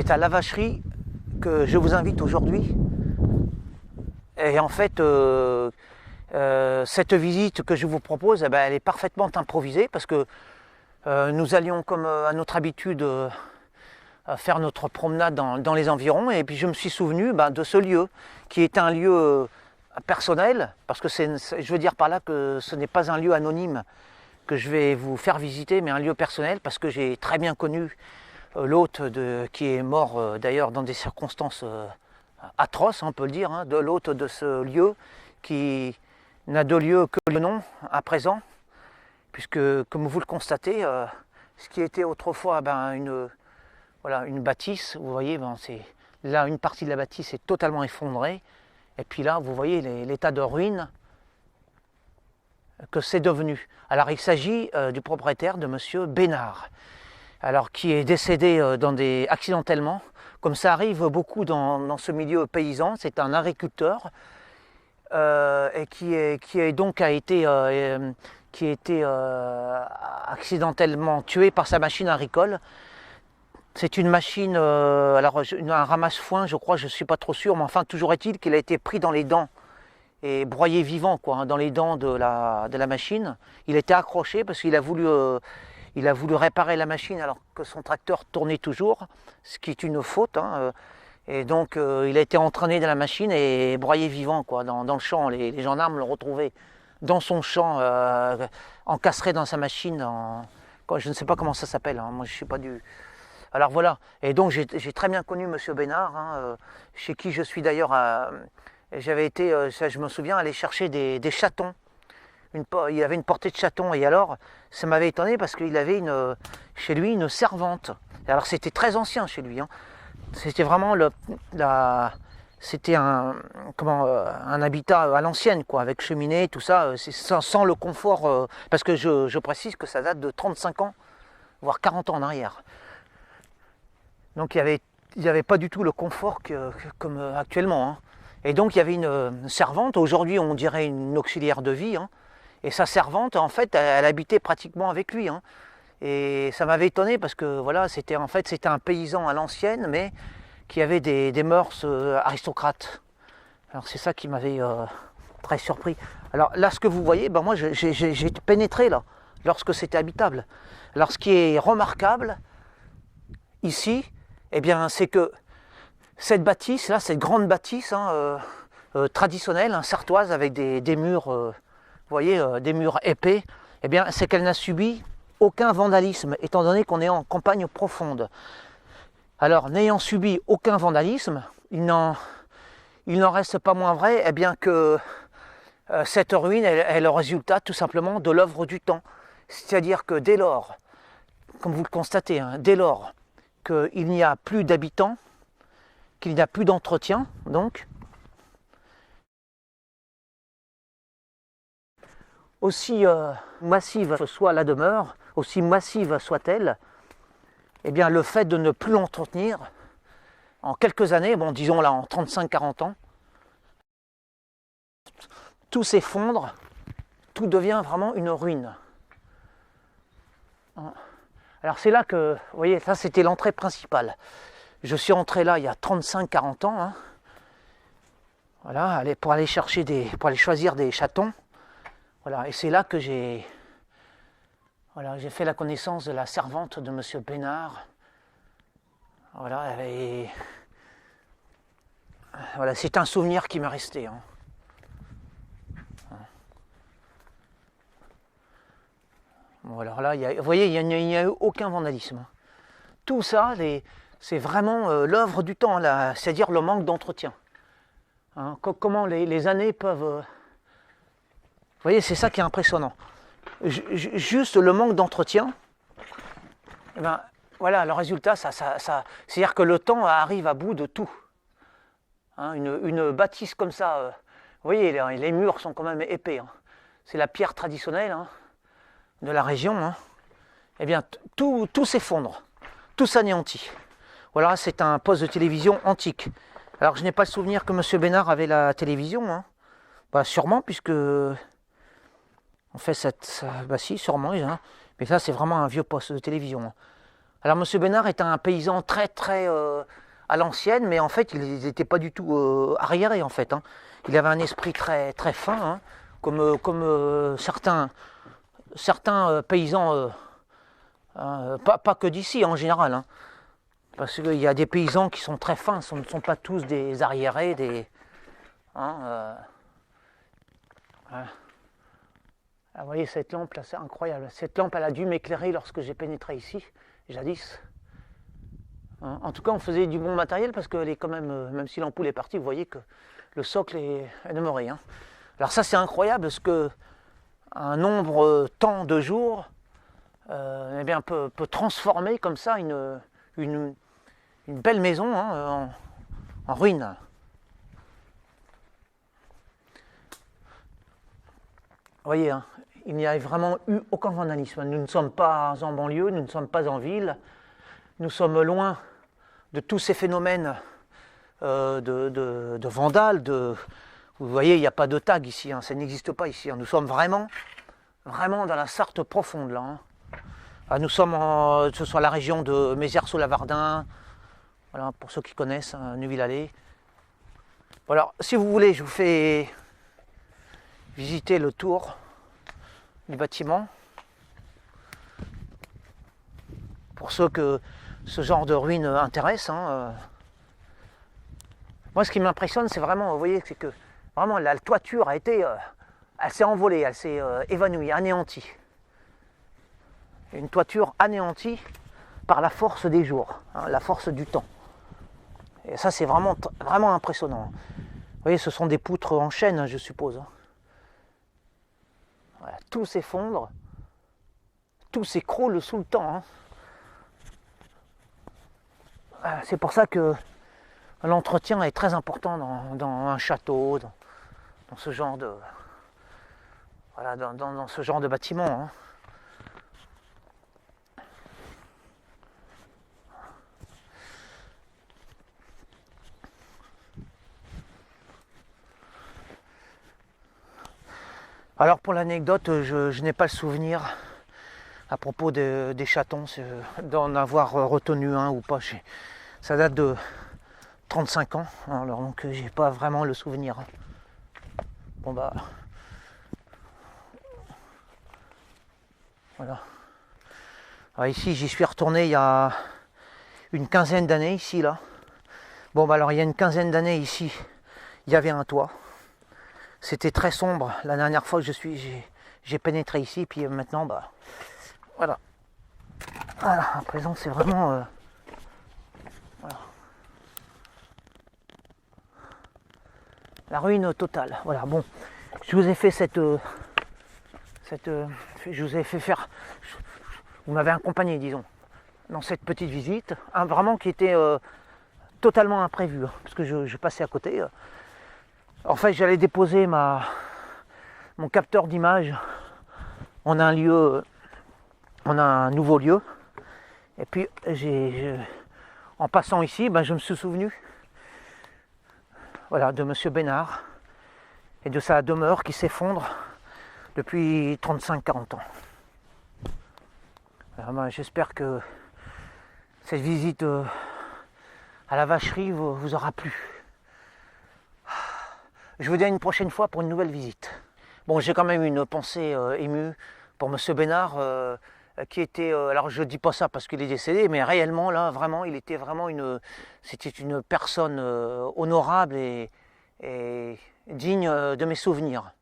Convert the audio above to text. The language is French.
c'est à la vacherie que je vous invite aujourd'hui. Et en fait, cette visite que je vous propose, eh ben, elle est parfaitement improvisée parce que nous allions, comme à notre habitude, faire notre promenade dans les environs. Et puis je me suis souvenu de ce lieu, qui est un lieu personnel, parce que je veux dire par là que ce n'est pas un lieu anonyme que je vais vous faire visiter, mais un lieu personnel, parce que j'ai très bien connu l'hôte qui est mort d'ailleurs dans des circonstances atroces, on peut le dire, de l'hôte de ce lieu, qui n'a de lieu que le nom à présent, puisque comme vous le constatez, ce qui était autrefois une bâtisse, vous voyez, là une partie de la bâtisse est totalement effondrée, et puis là vous voyez l'état de ruine que c'est devenu. Alors il s'agit du propriétaire de monsieur Bénard, alors qui est décédé accidentellement, comme ça arrive beaucoup dans ce milieu paysan. C'est un agriculteur et qui a été accidentellement tué par sa machine agricole. C'est une machine, un ramasse-foin, je crois, je ne suis pas trop sûr, mais enfin toujours est-il qu'il a été pris dans les dents et broyé vivant, dans les dents de la machine. Il était accroché parce qu'il a voulu réparer la machine alors que son tracteur tournait toujours, ce qui est une faute. Et donc il a été entraîné dans la machine et broyé vivant dans le champ. Les gendarmes l'ont retrouvé dans son champ, encastré dans sa machine. Je ne sais pas comment ça s'appelle, moi je ne suis pas du... Alors voilà, et donc j'ai très bien connu monsieur Bénard, chez qui je suis d'ailleurs... J'avais été, je me souviens, aller chercher des chatons. Il avait une portée de chatons, et alors ça m'avait étonné parce qu'il avait chez lui une servante. Alors c'était très ancien chez lui. C'était vraiment c'était un habitat à l'ancienne, avec cheminée, tout ça, sans le confort, parce que je précise que ça date de 35 ans, voire 40 ans en arrière. Donc il n'y avait pas du tout le confort comme actuellement. Et donc il y avait une servante, aujourd'hui on dirait une auxiliaire de vie, et sa servante, en fait, elle habitait pratiquement avec lui. Et ça m'avait étonné parce que voilà, c'était un paysan à l'ancienne, mais qui avait des mœurs aristocrates. Alors c'est ça qui m'avait très surpris. Alors là, ce que vous voyez, moi j'ai pénétré là, lorsque c'était habitable. Alors ce qui est remarquable ici, eh bien, c'est que cette bâtisse, là, cette grande bâtisse traditionnelle, sartoise, avec des murs, vous voyez, des murs épais, eh bien, c'est qu'elle n'a subi aucun vandalisme, étant donné qu'on est en campagne profonde. Alors, n'ayant subi aucun vandalisme, il n'en reste pas moins vrai, eh bien, que cette ruine est le résultat tout simplement de l'œuvre du temps. C'est-à-dire que dès lors, comme vous le constatez, dès lors qu'il n'y a plus d'habitants, qu'il n'y a plus d'entretien, donc, aussi massive soit la demeure, aussi massive soit-elle, eh bien le fait de ne plus l'entretenir, en quelques années, disons là en 35-40 ans, tout s'effondre, tout devient vraiment une ruine. Alors c'est là que, vous voyez, ça c'était l'entrée principale. Je suis entré là il y a 35-40 ans, voilà, pour aller choisir des chatons. Voilà, et c'est là que j'ai fait la connaissance de la servante de monsieur Bénard. Voilà, voilà, c'est un souvenir qui m'est resté. Bon, alors là, vous voyez, il n'y a eu aucun vandalisme. Tout ça, c'est vraiment l'œuvre du temps, c'est-à-dire le manque d'entretien. Comment les années peuvent... Vous voyez, c'est ça qui est impressionnant. Juste le manque d'entretien, voilà, le résultat, c'est-à-dire que le temps arrive à bout de tout. Une bâtisse comme ça, vous voyez, les murs sont quand même épais. C'est la pierre traditionnelle de la région. Eh bien, tout s'effondre, tout s'anéantit. Voilà, c'est un poste de télévision antique. Alors, je n'ai pas le souvenir que M. Bénard avait la télévision. Sûrement, puisque... En fait, si, sûrement. Mais ça, c'est vraiment un vieux poste de télévision. Alors M. Bénard était un paysan très à l'ancienne, mais en fait il n'était pas du tout arriéré en fait. Hein. Il avait un esprit très fin, hein, comme certains paysans, pas que d'ici en général. Hein, parce qu'il y a des paysans qui sont très fins, ce ne sont pas tous des arriérés, des... Hein, voilà. Ah, vous voyez cette lampe là, c'est incroyable. Cette lampe elle a dû m'éclairer lorsque j'ai pénétré ici, jadis. Hein, en tout cas on faisait du bon matériel parce que elle est quand même si l'ampoule est partie, vous voyez que le socle est demeuré. Hein. Alors ça c'est incroyable parce que un nombre tant de jours eh bien, peut transformer comme ça une belle maison hein, en ruine. Vous voyez, hein, il n'y a vraiment eu aucun vandalisme. Nous ne sommes pas en banlieue, nous ne sommes pas en ville. Nous sommes loin de tous ces phénomènes de vandales. Vous voyez, il n'y a pas de tag ici, hein, ça n'existe pas ici. Hein. Nous sommes vraiment dans la Sarthe profonde. Là, hein. Ah, nous sommes ce soit la région de Mézières-sous-Lavardin, voilà, pour ceux qui connaissent, hein, Neuville-Allée. Alors, si vous voulez, je vous fais visiter le tour du bâtiment. Pour ceux que ce genre de ruines intéresse. Hein. Moi, ce qui m'impressionne, c'est vraiment, vous voyez, c'est que vraiment la toiture a été, elle s'est envolée, elle s'est évanouie, anéantie. Une toiture anéantie par la force des jours, hein, la force du temps. Et ça, c'est vraiment impressionnant. Vous voyez, ce sont des poutres en chêne, je suppose. Voilà, tout s'effondre, tout s'écroule sous le temps. Hein. C'est pour ça que l'entretien est très important dans un château, dans ce genre de, voilà, dans ce genre de bâtiment. Hein. Alors pour l'anecdote, je n'ai pas le souvenir à propos des chatons, d'en avoir retenu un ou pas. Ça date de 35 ans, alors donc j'ai pas vraiment le souvenir. Bon bah voilà. Alors ici j'y suis retourné il y a une quinzaine d'années ici là. Bon bah alors il y a une quinzaine d'années ici, il y avait un toit. C'était très sombre la dernière fois que j'ai pénétré ici, puis maintenant bah voilà. Voilà, à présent c'est vraiment voilà. La ruine totale. Voilà, bon, je vous ai fait je vous ai fait faire, vous m'avez accompagné, disons, dans cette petite visite, hein, vraiment qui était totalement imprévue, hein, parce que je passais à côté. En fait, j'allais déposer mon capteur d'image en un lieu, on a un nouveau lieu, et puis en passant ici, ben, je me suis souvenu, voilà, de M. Bénard et de sa demeure qui s'effondre depuis 35-40 ans. Alors, ben, j'espère que cette visite à la vacherie vous aura plu. Je vous dis à une prochaine fois pour une nouvelle visite. Bon, j'ai quand même une pensée émue pour M. Bénard, qui était, alors je dis pas ça parce qu'il est décédé, mais réellement là, vraiment, il était vraiment c'était une personne honorable et digne de mes souvenirs.